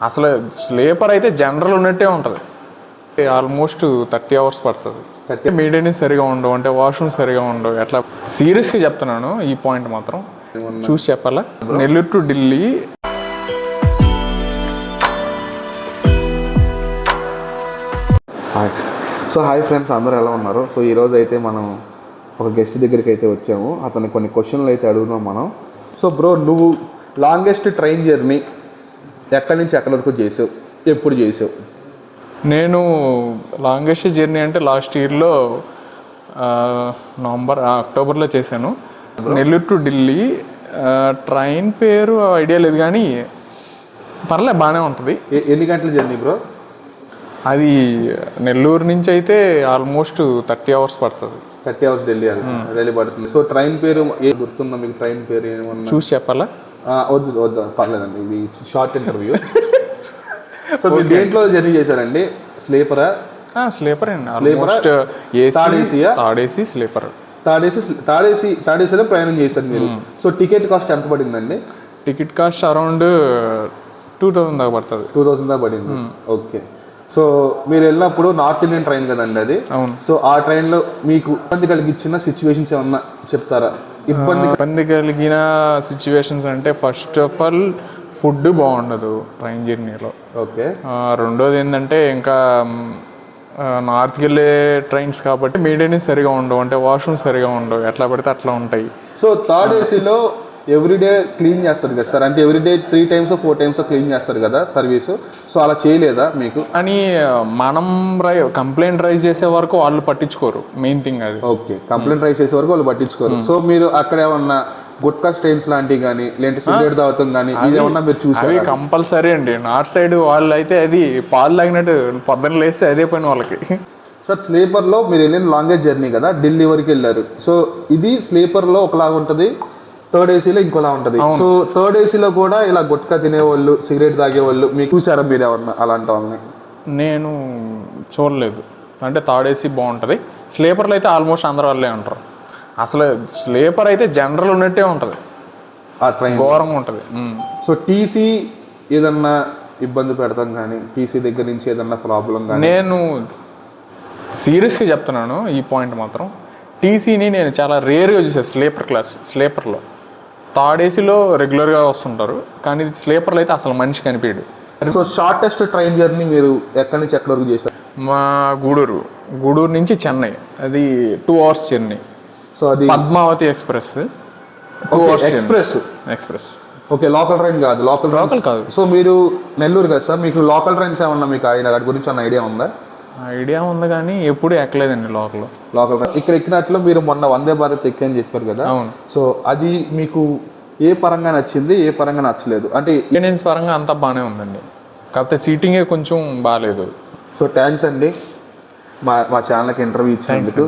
అసలు స్లీపర్ అయితే జనరల్ ఉన్నట్టే ఉంటుంది. ఆల్మోస్ట్ 30 hours పడుతుంది. మెయింటెనెన్స్ సరిగా ఉండవు, అంటే వాష్రూమ్ సరిగా ఉండవు. ఎట్లా సీరియస్గా చెప్తున్నాను, ఈ పాయింట్ మాత్రం చూసి చెప్పాలా. Nellore to Delhi hi friends, అందరూ ఎలా ఉన్నారు? సో ఈరోజు అయితే మనం ఒక గెస్ట్ దగ్గరికి అయితే వచ్చాము. అతను కొన్ని క్వశ్చన్లు అయితే అడుగుతున్నాం మనం. సో బ్రో, నువ్వు లాంగెస్ట్ ట్రైన్ జర్నీ ఎక్కడి నుంచి ఎక్కడి వరకు చేసావు, ఎప్పుడు చేసావు? నేను లాంగెస్ట్ జర్నీ అంటే లాస్ట్ ఇయర్లో అక్టోబర్లో చేశాను. నెల్లూరు టు ఢిల్లీ. ట్రైన్ పేరు ఐడియా లేదు కానీ పర్లే, బాగానే ఉంటుంది. ఎన్ని గంటల జర్నీ బ్రో? అది నెల్లూరు నుంచి అయితే ఆల్మోస్ట్ 30 hours పడుతుంది. 30 hours ఢిల్లీ పడుతుంది. సో ట్రైన్ పేరు ఏ గుర్తుందా మీకు? ట్రైన్ పేరు ఏమన్నా చూసి చెప్పాలా? వద్దు పర్లేదండి, ఇది షార్ట్ ఇంటర్వ్యూ. సో మీరు దేంట్లో జర్నీ చేశారండి? స్లీపరా? స్లీపర్ అండి. Almost third AC sleeper. Third ఏసీలో ప్రయాణం చేశారు మీరు. సో టికెట్ కాస్ట్ ఎంత పడిందండి? టికెట్ కాస్ట్ అరౌండ్ 2000 దాకా పడుతుంది. 2000 దాకా పడింది. ఓకే. సో మీరు వెళ్ళినప్పుడు నార్త్ ఇండియన్ ట్రైన్ కదండి అది. అవును. సో ఆ ట్రైన్లో మీకు ఇబ్బంది కలిగించిన సిచ్యువేషన్స్ ఏమన్నా చెప్తారా? ఇబ్బంది కలిగిన సిచ్యువేషన్స్ అంటే ఫస్ట్ ఆఫ్ ఆల్ ఫుడ్ బాగుండదు ట్రైన్ జర్నీలో. ఓకే. రెండోది ఏంటంటే ఇంకా నార్త్కి వెళ్ళే ట్రైన్స్ కాబట్టి మెయింటెనెన్స్ సరిగా ఉండవు, అంటే వాష్రూమ్ సరిగా ఉండవు, ఎట్లా పడితే అట్లా ఉంటాయి. సో థర్డ్ ఏసీలో ఎవ్రీడే క్లీన్ చేస్తారు కదా సార్, అంటే ఎవ్రీడే 3 times 4 times క్లీన్ చేస్తారు కదా సర్వీస్. సో అలా చేయలేదా మీకు? కానీ మనం కంప్లైంట్ రైజ్ చేసే వరకు వాళ్ళు పట్టించుకోరు, మెయిన్ థింగ్ అది. ఓకే, కంప్లైంట్ రైజ్ చేసే వరకు వాళ్ళు పట్టించుకోరు. సో మీరు అక్కడ ఏమన్నా గుట్కా స్టెయిన్స్ లాంటివి కానీ లేదంటే సిగరెట్ తాగుతాం కానీ ఇదేమన్నా మీరు చూసారు? అవి కంపల్సరీ అండి. నార్త్ సైడ్ వాళ్ళు అయితే అది పాలు తాగినట్టు పొద్దున్న లేస్తే అదే పని వాళ్ళకి. సార్ స్లీపర్లో మీరు వెళ్ళిన లాంగెస్ట్ జర్నీ కదా, ఢిల్లీ వరకు వెళ్ళారు. సో ఇది స్లీపర్లో ఒకలాగా ఉంటుంది, థర్డ్ ఏసీలో ఇంకోలా ఉంటుంది. సో థర్డ్ ఏసీలో కూడా ఇలా గుట్కా తినేవాళ్ళు, సిగరెట్ తాగేవాళ్ళు మీకు చూసారా మీరు ఏమన్నా అలాంటి వాళ్ళని? నేను చూడలేదు. అంటే థర్డ్ ఏసీ బాగుంటుంది. స్లీపర్లో అయితే ఆల్మోస్ట్ అందరు వాళ్ళే ఉంటారు. అసలు స్లీపర్ అయితే జనరల్ ఉన్నట్టే ఉంటుంది, ఆ ట్రైన్ ఘోరంగా ఉంటుంది. సో టీసీ ఏదన్నా ఇబ్బంది పెడతాం కానీ, టీసీ దగ్గర నుంచి ఏదన్నా ప్రాబ్లం కానీ? నేను సీరియస్గా చెప్తున్నాను, ఈ పాయింట్ మాత్రం టీసీని నేను చాలా రేర్గా చూసాను. స్లీపర్లో థర్డ్ ఏసీలో రెగ్యులర్గా వస్తుంటారు, కానీ స్లీపర్లో అయితే అసలు మనిషి కనిపించడు. సో షార్టెస్ట్ ట్రైన్ జర్నీ మీరు ఎక్కడి నుంచి ఎక్కడి వరకు చేశారు? మా గూడూరు నుంచి చెన్నై, అది 2 hours జర్నీ. సో అది Padmavati express. Express. Okay, local train కాదు. లోకల్ కాదు. సో మీరు నెల్లూరు కదా సార్, మీకు లోకల్ ట్రైన్స్ ఏమన్నా మీకు వాటి గురించి ఏమన్నా ఐడియా ఉందా? ఐడియా ఉంది కానీ ఎప్పుడు ఎక్కలేదండి లోకల్ ట్రైన్. ఇక్కడ ఎక్కినట్లు మీరు మొన్న వందే భారత్ ఎక్కని చెప్పారు కదా. అవును. సో అది మీకు ఏ పరంగా నచ్చింది, ఏ పరంగా నచ్చలేదు? అంటే మెయింటెనెన్స్ పరంగా అంతా బాగానే ఉందండి, కాకపోతే సీటింగే కొంచెం బాగాలేదు. సో థ్యాంక్స్ అండి మా ఛానల్కి ఇంటర్వ్యూ ఇచ్చినందుకు.